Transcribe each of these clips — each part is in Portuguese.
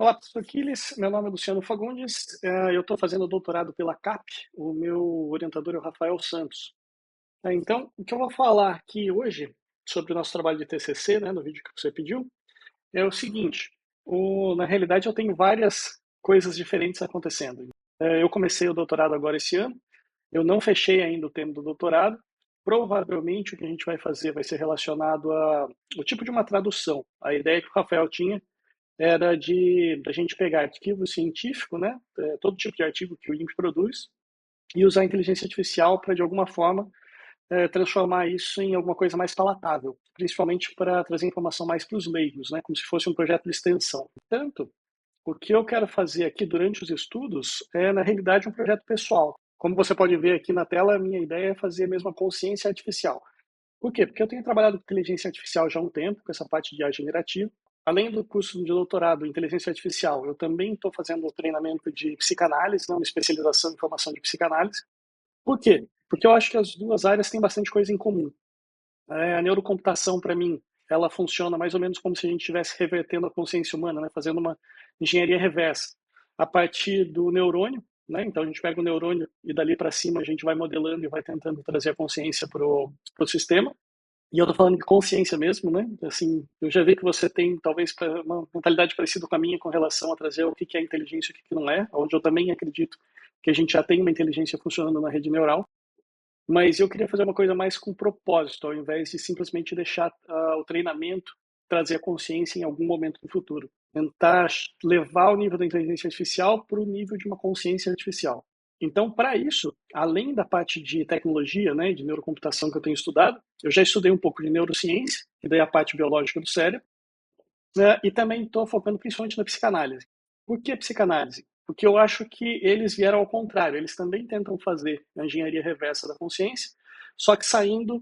Olá, professor Quiles. Meu nome é Luciano Fagundes. Eu estou fazendo doutorado pela CAP. O meu orientador é o Rafael Santos. Então, o que eu vou falar aqui hoje sobre o nosso trabalho de TCC, né, no vídeo que você pediu, é o seguinte. Na realidade, eu tenho várias coisas diferentes acontecendo. Eu comecei o doutorado agora esse ano. Eu não fechei ainda o tema do doutorado. Provavelmente, o que a gente vai fazer vai ser relacionado ao tipo de uma tradução. A ideia que o Rafael tinha era de a gente pegar arquivo científico, né, todo tipo de artigo que o INPE produz, e usar a inteligência artificial para, de alguma forma, transformar isso em alguma coisa mais palatável, principalmente para trazer informação mais para os leigos, né, como se fosse um projeto de extensão. Portanto, o que eu quero fazer aqui durante os estudos é, na realidade, um projeto pessoal. Como você pode ver aqui na tela, a minha ideia é fazer mesmo a consciência artificial. Por quê? Porque eu tenho trabalhado com inteligência artificial já há um tempo, com essa parte de IA generativa. Além do curso de doutorado em inteligência artificial, eu também estou fazendo um treinamento de psicanálise, né, uma especialização em formação de psicanálise. Por quê? Porque eu acho que as duas áreas têm bastante coisa em comum. A neurocomputação, para mim, ela funciona mais ou menos como se a gente estivesse revertendo a consciência humana, né, fazendo uma engenharia reversa a partir do neurônio. Né? Então a gente pega o neurônio e dali para cima a gente vai modelando e vai tentando trazer a consciência para o sistema. E eu tô falando de consciência mesmo, né? Assim, eu já vi que você tem talvez uma mentalidade parecida com a minha com relação a trazer o que é inteligência e o que não é, onde eu também acredito que a gente já tem uma inteligência funcionando na rede neural, mas eu queria fazer uma coisa mais com propósito, ao invés de simplesmente deixar o treinamento trazer a consciência em algum momento do futuro. Tentar levar o nível da inteligência artificial para o nível de uma consciência artificial. Então, para isso, além da parte de tecnologia, né, de neurocomputação que eu tenho estudado, eu já estudei um pouco de neurociência, que daí é a parte biológica do cérebro, né, e também estou focando principalmente na psicanálise. Por que psicanálise? Porque eu acho que eles vieram ao contrário, eles também tentam fazer a engenharia reversa da consciência, só que saindo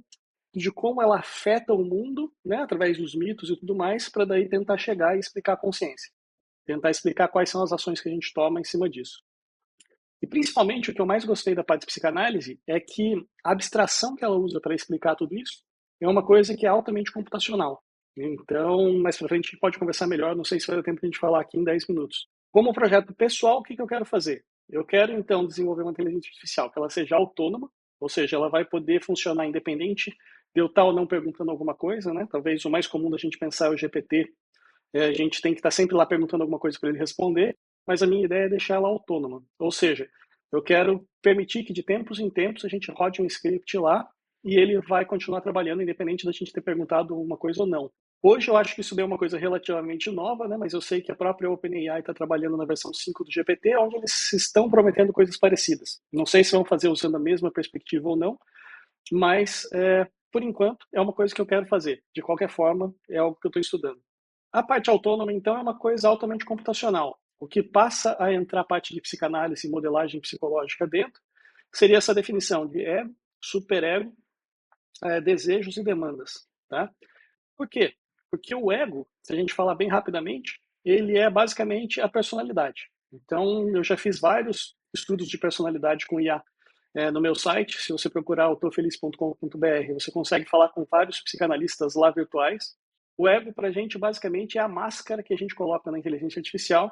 de como ela afeta o mundo, né, através dos mitos e tudo mais, para daí tentar chegar e explicar a consciência. Tentar explicar quais são as ações que a gente toma em cima disso. E principalmente o que eu mais gostei da parte de psicanálise é que a abstração que ela usa para explicar tudo isso é uma coisa que é altamente computacional. Então, mais para frente a gente pode conversar melhor, não sei se vai dar tempo de a gente falar aqui em 10 minutos. Como projeto pessoal, o que eu quero fazer? Eu quero, então, desenvolver uma inteligência artificial que ela seja autônoma, ou seja, ela vai poder funcionar independente de eu estar ou não perguntando alguma coisa, né? Talvez o mais comum da gente pensar é o GPT, a gente tem que estar sempre lá perguntando alguma coisa para ele responder, mas a minha ideia é deixar ela autônoma. Ou seja, eu quero permitir que de tempos em tempos a gente rode um script lá e ele vai continuar trabalhando independente da gente ter perguntado uma coisa ou não. Hoje eu acho que isso deu uma coisa relativamente nova, né? Mas eu sei que a própria OpenAI está trabalhando na versão 5 do GPT, onde eles estão prometendo coisas parecidas. Não sei se vão fazer usando a mesma perspectiva ou não, mas por enquanto é uma coisa que eu quero fazer. De qualquer forma, é algo que eu estou estudando. A parte autônoma, então, é uma coisa altamente computacional. O que passa a entrar a parte de psicanálise e modelagem psicológica dentro seria essa definição de ego, superego, desejos e demandas. Tá? Por quê? Porque o ego, se a gente falar bem rapidamente, ele é basicamente a personalidade. Então, eu já fiz vários estudos de personalidade com IA no meu site. Se você procurar autofeliz.com.br, você consegue falar com vários psicanalistas lá virtuais. O ego, para a gente, basicamente, é a máscara que a gente coloca na inteligência artificial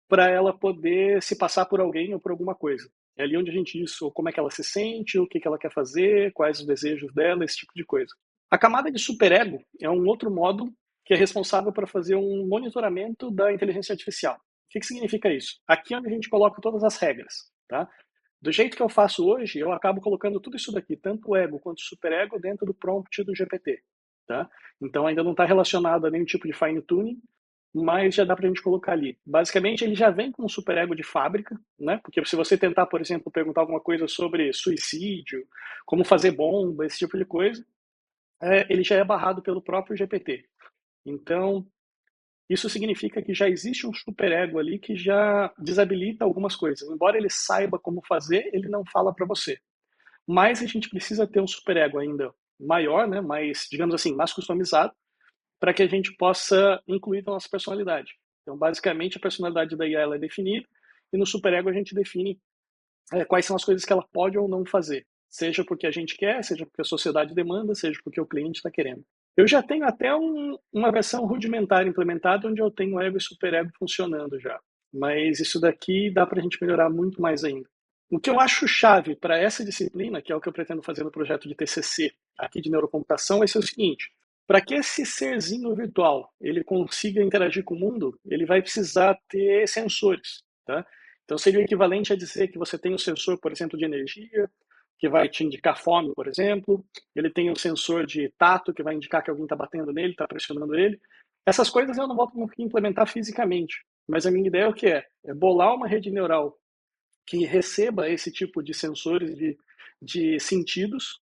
para ela poder se passar por alguém ou por alguma coisa. É ali onde a gente diz como é que ela se sente, o que ela quer fazer, quais os desejos dela, esse tipo de coisa. A camada de superego é um outro módulo que é responsável por fazer um monitoramento da inteligência artificial. O que significa isso? Aqui é onde a gente coloca todas as regras. Tá? Do jeito que eu faço hoje, eu acabo colocando tudo isso daqui, tanto o ego quanto o superego, dentro do prompt do GPT. Tá? Então ainda não está relacionado a nenhum tipo de fine tuning, mas já dá para a gente colocar ali. Basicamente, ele já vem com um superego de fábrica, né? Porque se você tentar, por exemplo, perguntar alguma coisa sobre suicídio, como fazer bomba, esse tipo de coisa, ele já é barrado pelo próprio GPT. Então, isso significa que já existe um superego ali que já desabilita algumas coisas. Embora ele saiba como fazer, ele não fala para você. Mas a gente precisa ter um superego ainda maior, né? Mais, digamos assim, mais customizado, para que a gente possa incluir a nossa personalidade. Então, basicamente, a personalidade da IA ela é definida e no superego a gente define quais são as coisas que ela pode ou não fazer, seja porque a gente quer, seja porque a sociedade demanda, seja porque o cliente está querendo. Eu já tenho até uma versão rudimentar implementada, onde eu tenho ego e superego funcionando já. Mas isso daqui dá para a gente melhorar muito mais ainda. O que eu acho chave para essa disciplina, que é o que eu pretendo fazer no projeto de TCC aqui de neurocomputação, vai ser o seguinte: para que esse serzinho virtual ele consiga interagir com o mundo, ele vai precisar ter sensores, tá? Então seria o equivalente a dizer que você tem um sensor, por exemplo, de energia, que vai te indicar fome, por exemplo. Ele tem um sensor de tato, que vai indicar que alguém está batendo nele, está pressionando ele. Essas coisas eu não vou conseguir implementar fisicamente, mas a minha ideia é o que é? É bolar uma rede neural que receba esse tipo de sensores de sentidos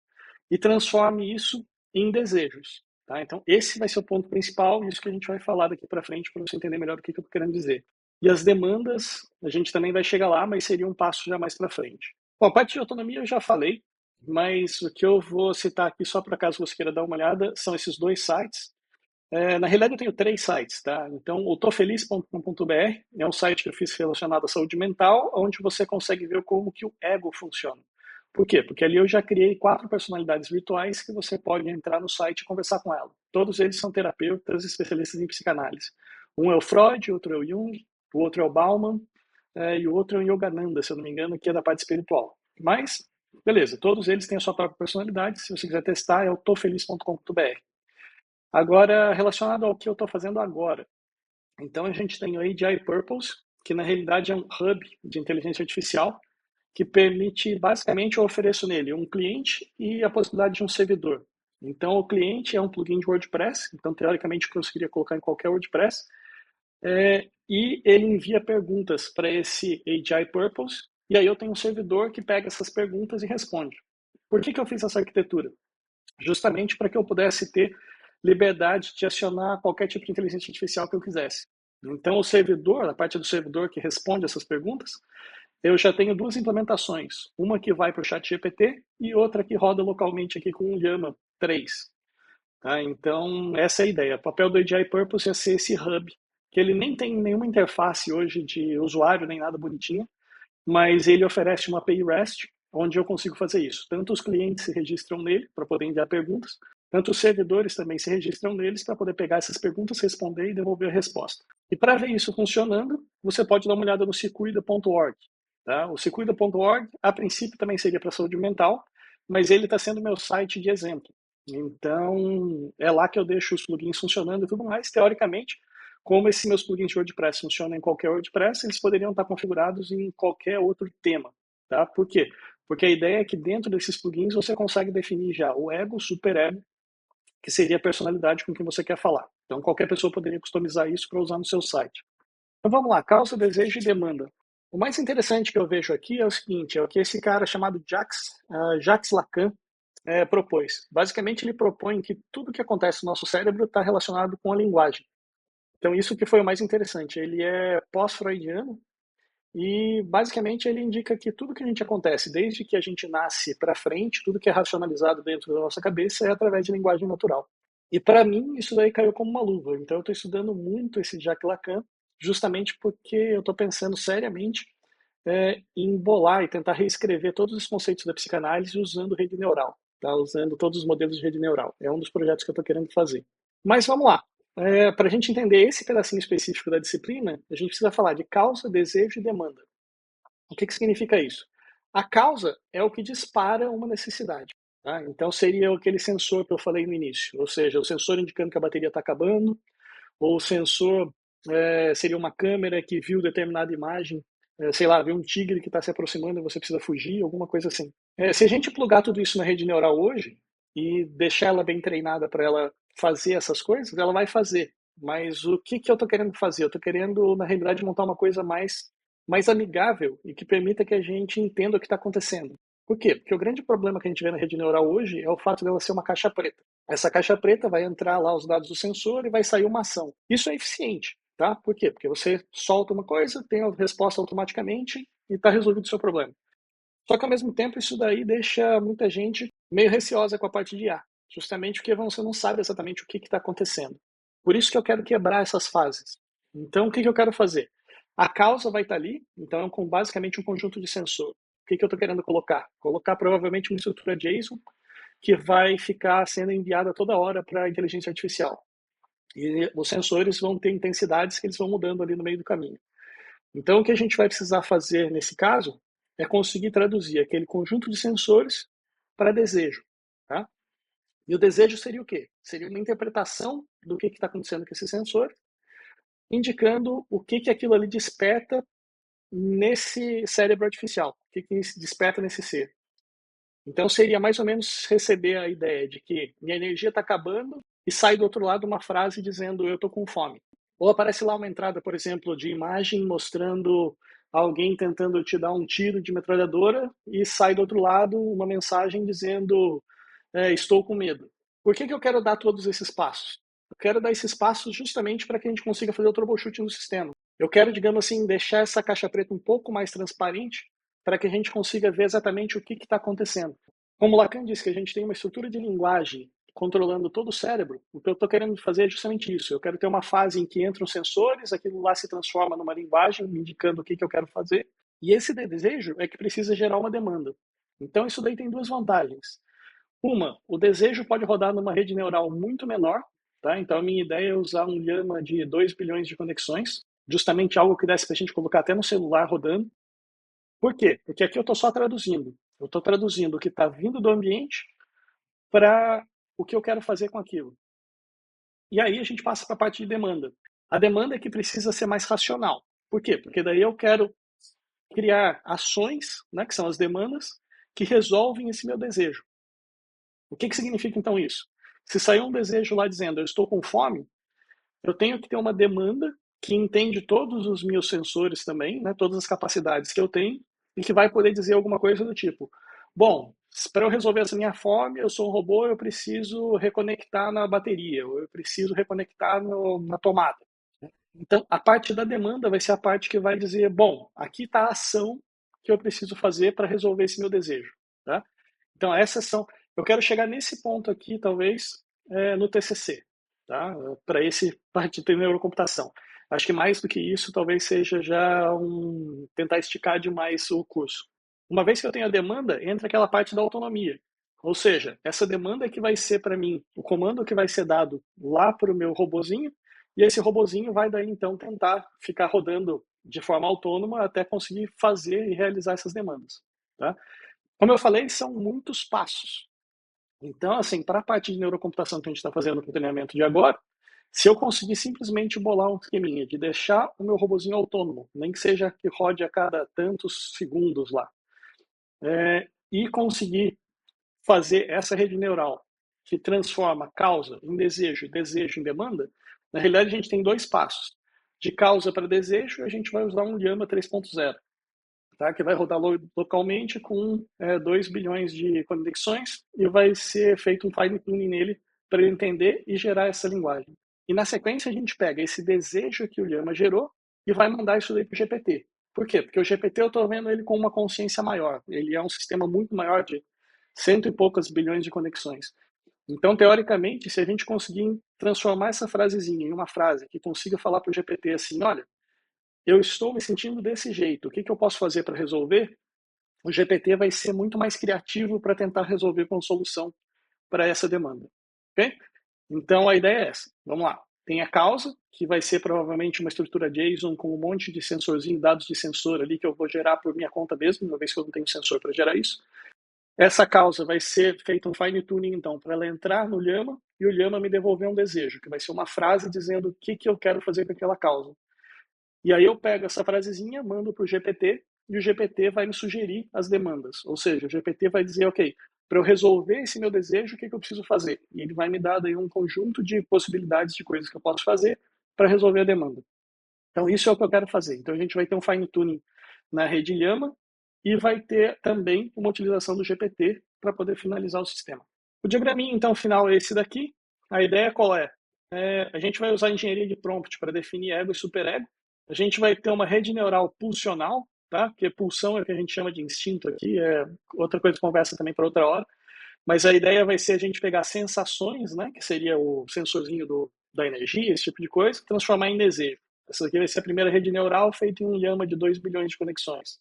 e transforme isso em desejos. Tá? Então, esse vai ser o ponto principal, isso que a gente vai falar daqui para frente, para você entender melhor o que eu estou querendo dizer. E as demandas, a gente também vai chegar lá, mas seria um passo já mais para frente. Bom, a parte de autonomia eu já falei, mas o que eu vou citar aqui, só para caso você queira dar uma olhada, são esses dois sites. Na realidade, eu tenho 3 sites, tá? Então, o tofeliz.com.br é um site que eu fiz relacionado à saúde mental, onde você consegue ver como que o ego funciona. Por quê? Porque ali eu já criei 4 personalidades virtuais que você pode entrar no site e conversar com ela. Todos eles são terapeutas especialistas em psicanálise. Um é o Freud, outro é o Jung, o outro é o Bauman, e o outro é o Yogananda, se eu não me engano, que é da parte espiritual. Mas, beleza, todos eles têm a sua própria personalidade. Se você quiser testar, é o tofeliz.com.br. Agora, relacionado ao que eu estou fazendo agora. Então, a gente tem o AGI Purpose, que na realidade é um hub de inteligência artificial que permite, basicamente, eu ofereço nele um cliente e a possibilidade de um servidor. Então, o cliente é um plugin de WordPress, então, teoricamente, eu conseguiria colocar em qualquer WordPress, e ele envia perguntas para esse AGI Purpose, e aí eu tenho um servidor que pega essas perguntas e responde. Por que eu fiz essa arquitetura? Justamente para que eu pudesse ter liberdade de acionar qualquer tipo de inteligência artificial que eu quisesse. Então, o servidor, a parte do servidor que responde essas perguntas, eu já tenho 2 implementações. Uma que vai para o chat GPT e outra que roda localmente aqui com o Llama 3. Tá? Então, essa é a ideia. O papel do AGI Purpose é ser esse hub, que ele nem tem nenhuma interface hoje de usuário, nem nada bonitinho, mas ele oferece uma API REST, onde eu consigo fazer isso. Tanto os clientes se registram nele para poder enviar perguntas, tanto os servidores também se registram neles para poder pegar essas perguntas, responder e devolver a resposta. E para ver isso funcionando, você pode dar uma olhada no sequida.org. Tá? O sequida.org, a princípio, também seria para saúde mental, mas ele está sendo meu site de exemplo. Então, é lá que eu deixo os plugins funcionando e tudo mais. Teoricamente, como esses meus plugins de WordPress funcionam em qualquer WordPress, eles poderiam estar configurados em qualquer outro tema. Tá? Por quê? Porque a ideia é que dentro desses plugins você consegue definir já o ego, o superego, que seria a personalidade com quem você quer falar. Então, qualquer pessoa poderia customizar isso para usar no seu site. Então, vamos lá, causa, desejo e demanda. O mais interessante que eu vejo aqui é o seguinte, é o que esse cara chamado Jacques Lacan propôs. Basicamente, ele propõe que tudo que acontece no nosso cérebro está relacionado com a linguagem. Então, isso que foi o mais interessante. Ele é pós-freudiano e, basicamente, ele indica que tudo que a gente acontece, desde que a gente nasce para frente, tudo que é racionalizado dentro da nossa cabeça é através de linguagem natural. E, para mim, isso daí caiu como uma luva. Então, eu estou estudando muito esse Jacques Lacan, justamente porque eu estou pensando seriamente em bolar e tentar reescrever todos os conceitos da psicanálise usando rede neural, tá? Usando todos os modelos de rede neural. É um dos projetos que eu estou querendo fazer. Mas vamos lá. Para a gente entender esse pedacinho específico da disciplina, a gente precisa falar de causa, desejo e demanda. O que significa isso? A causa é o que dispara uma necessidade. Tá? Então, seria aquele sensor que eu falei no início, ou seja, o sensor indicando que a bateria está acabando, ou o sensor seria uma câmera que viu determinada imagem, sei lá, viu um tigre que está se aproximando e você precisa fugir, alguma coisa assim. Se a gente plugar tudo isso na rede neural hoje e deixar ela bem treinada para ela fazer essas coisas, ela vai fazer. Mas o que eu estou querendo fazer? Eu estou querendo, na realidade, montar uma coisa mais amigável e que permita que a gente entenda o que está acontecendo. Por quê? Porque o grande problema que a gente vê na rede neural hoje é o fato dela ser uma caixa preta. Essa caixa preta vai entrar lá os dados do sensor e vai sair uma ação. Isso é eficiente, tá? Por quê? Porque você solta uma coisa, tem a resposta automaticamente e está resolvido o seu problema. Só que ao mesmo tempo isso daí deixa muita gente meio receosa com a parte de IA, justamente porque você não sabe exatamente o que está acontecendo. Por isso que eu quero quebrar essas fases. Então, o que eu quero fazer? A causa vai estar ali, então é basicamente um conjunto de sensor. O que eu estou querendo colocar? Colocar provavelmente uma estrutura JSON que vai ficar sendo enviada toda hora para a inteligência artificial. E os sensores vão ter intensidades que eles vão mudando ali no meio do caminho. Então, o que a gente vai precisar fazer nesse caso é conseguir traduzir aquele conjunto de sensores para desejo. Tá? E o desejo seria o quê? Seria uma interpretação do que está acontecendo com esse sensor, indicando o que aquilo ali desperta nesse cérebro artificial, o que se desperta nesse ser. Então seria mais ou menos receber a ideia de que minha energia está acabando e sai do outro lado uma frase dizendo eu estou com fome. Ou aparece lá uma entrada, por exemplo, de imagem mostrando alguém tentando te dar um tiro de metralhadora e sai do outro lado uma mensagem dizendo estou com medo. Por que eu quero dar todos esses passos? Eu quero dar esses passos justamente para que a gente consiga fazer o troubleshooting no sistema. Eu quero, digamos assim, deixar essa caixa preta um pouco mais transparente para que a gente consiga ver exatamente o que está acontecendo. Como Lacan disse que a gente tem uma estrutura de linguagem controlando todo o cérebro, o que eu estou querendo fazer é justamente isso. Eu quero ter uma fase em que entram sensores, aquilo lá se transforma numa linguagem, me indicando o que eu quero fazer, e esse desejo é que precisa gerar uma demanda. Então, isso daí tem duas vantagens. Uma, o desejo pode rodar numa rede neural muito menor, tá? Então, a minha ideia é usar um llama de 2 bilhões de conexões, justamente algo que desse para a gente colocar até no celular rodando. Por quê? Porque aqui eu estou só traduzindo. Eu estou traduzindo o que está vindo do ambiente para o que eu quero fazer com aquilo. E aí a gente passa para a parte de demanda. A demanda é que precisa ser mais racional. Por quê? Porque daí eu quero criar ações, né, que são as demandas, que resolvem esse meu desejo. O que significa então isso? Se sair um desejo lá dizendo eu estou com fome, eu tenho que ter uma demanda que entende todos os meus sensores também, né, todas as capacidades que eu tenho, e que vai poder dizer alguma coisa do tipo: bom, para eu resolver essa minha fome, eu sou um robô, eu preciso reconectar na bateria, ou eu preciso reconectar na tomada. Então, a parte da demanda vai ser a parte que vai dizer: bom, aqui está a ação que eu preciso fazer para resolver esse meu desejo. Tá? Então, essas são. Eu quero chegar nesse ponto aqui, talvez, no TCC, tá? Para esse parte de neurocomputação. Acho que mais do que isso, talvez seja já tentar esticar demais o curso. Uma vez que eu tenho a demanda, entra aquela parte da autonomia. Ou seja, essa demanda é que vai ser para mim o comando que vai ser dado lá para o meu robozinho, e esse robozinho vai daí então tentar ficar rodando de forma autônoma até conseguir fazer e realizar essas demandas. Tá? Como eu falei, são muitos passos. Então, assim, para a parte de neurocomputação que a gente está fazendo no treinamento de agora, se eu conseguir simplesmente bolar um esqueminha de deixar o meu robozinho autônomo, nem que seja que rode a cada tantos segundos lá, e conseguir fazer essa rede neural que transforma causa em desejo, desejo em demanda, na realidade a gente tem dois passos. De causa para desejo, a gente vai usar um Llama 3.0, tá? Que vai rodar localmente com 2 bilhões de conexões e vai ser feito um fine tuning nele para ele entender e gerar essa linguagem. E na sequência a gente pega esse desejo que o Llama gerou e vai mandar isso daí para o GPT. Por quê? Porque o GPT eu estou vendo ele com uma consciência maior. Ele é um sistema muito maior de cento e poucas bilhões de conexões. Então, teoricamente, se a gente conseguir transformar essa frasezinha em uma frase que consiga falar para o GPT assim, olha, eu estou me sentindo desse jeito, o que eu posso fazer para resolver? O GPT vai ser muito mais criativo para tentar resolver com solução para essa demanda. Ok? Então, a ideia é essa. Vamos lá. Tem a causa, que vai ser provavelmente uma estrutura JSON com um monte de sensorzinho, dados de sensor ali que eu vou gerar por minha conta mesmo, uma vez que eu não tenho sensor para gerar isso. Essa causa vai ser feito um fine tuning, então, para ela entrar no Llama e o Llama me devolver um desejo, que vai ser uma frase dizendo o que eu quero fazer com aquela causa. E aí eu pego essa frasezinha, mando para o GPT e o GPT vai me sugerir as demandas. Ou seja, o GPT vai dizer, ok, para eu resolver esse meu desejo, o que eu preciso fazer? E ele vai me dar daí um conjunto de possibilidades de coisas que eu posso fazer para resolver a demanda. Então, isso é o que eu quero fazer. Então, a gente vai ter um fine tuning na rede Llama e vai ter também uma utilização do GPT para poder finalizar o sistema. O diagraminha, então, final é esse daqui. A ideia qual é? A gente vai usar engenharia de prompt para definir ego e superego. A gente vai ter uma rede neural pulsional, tá? Porque pulsão é o que a gente chama de instinto aqui, é outra coisa que conversa também para outra hora. Mas a ideia vai ser a gente pegar sensações, né? Que seria o sensorzinho da energia, esse tipo de coisa, transformar em desejo. Essa aqui vai ser a primeira rede neural feita em um Llama de 2 bilhões de conexões.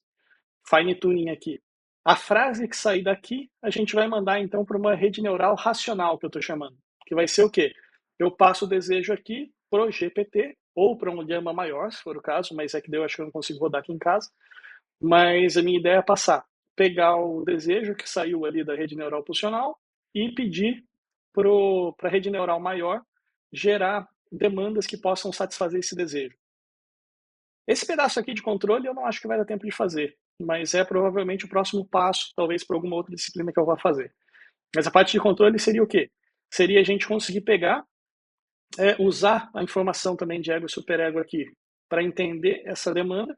Fine tuning aqui. A frase que sair daqui, a gente vai mandar então para uma rede neural racional, que eu estou chamando, que vai ser o quê? Eu passo o desejo aqui para o GPT, ou para um Llama maior, se for o caso, mas é que daí eu acho que eu não consigo rodar aqui em casa. Mas a minha ideia é passar, pegar o desejo que saiu ali da rede neural pulsional e pedir para a rede neural maior gerar demandas que possam satisfazer esse desejo. Esse pedaço aqui de controle eu não acho que vai dar tempo de fazer, mas é provavelmente o próximo passo, talvez para alguma outra disciplina que eu vá fazer. Mas a parte de controle seria o quê? Seria a gente conseguir pegar, usar a informação também de ego e superego aqui para entender essa demanda,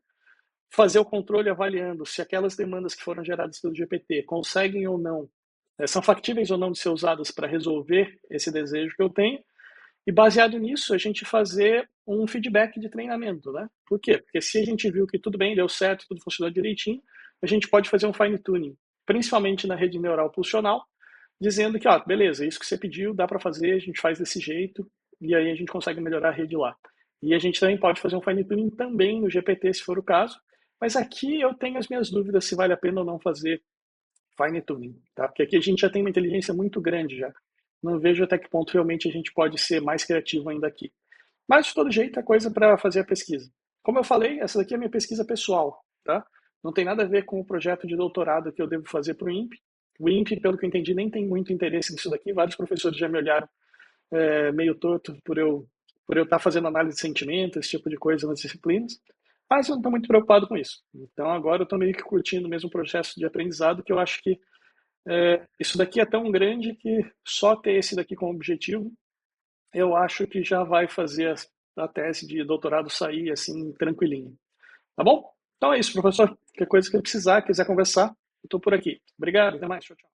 fazer o controle avaliando se aquelas demandas que foram geradas pelo GPT conseguem ou não, são factíveis ou não de ser usadas para resolver esse desejo que eu tenho, e baseado nisso, a gente fazer um feedback de treinamento, né? Por quê? Porque se a gente viu que tudo bem, deu certo, tudo funcionou direitinho, a gente pode fazer um fine tuning, principalmente na rede neural pulsional, dizendo que, ó, beleza, isso que você pediu, dá para fazer, a gente faz desse jeito, e aí a gente consegue melhorar a rede lá. E a gente também pode fazer um fine tuning também no GPT, se for o caso, mas aqui eu tenho as minhas dúvidas se vale a pena ou não fazer fine tuning, tá? Porque aqui a gente já tem uma inteligência muito grande já. Não vejo até que ponto realmente a gente pode ser mais criativo ainda aqui. Mas, de todo jeito, é coisa para fazer a pesquisa. Como eu falei, essa daqui é a minha pesquisa pessoal, tá? Não tem nada a ver com o projeto de doutorado que eu devo fazer para o INPE. O INPE, pelo que eu entendi, nem tem muito interesse nisso daqui. Vários professores já me olharam meio torto por eu estar fazendo análise de sentimento, esse tipo de coisa nas disciplinas. Mas eu não estou muito preocupado com isso. Então, agora eu estou meio que curtindo mesmo o processo de aprendizado, que eu acho que isso daqui é tão grande que só ter esse daqui como objetivo, eu acho que já vai fazer a tese de doutorado sair assim, tranquilinho. Tá bom? Então é isso, professor. Qualquer coisa que precisar, quiser conversar, eu estou por aqui. Obrigado, até mais. Tchau, tchau.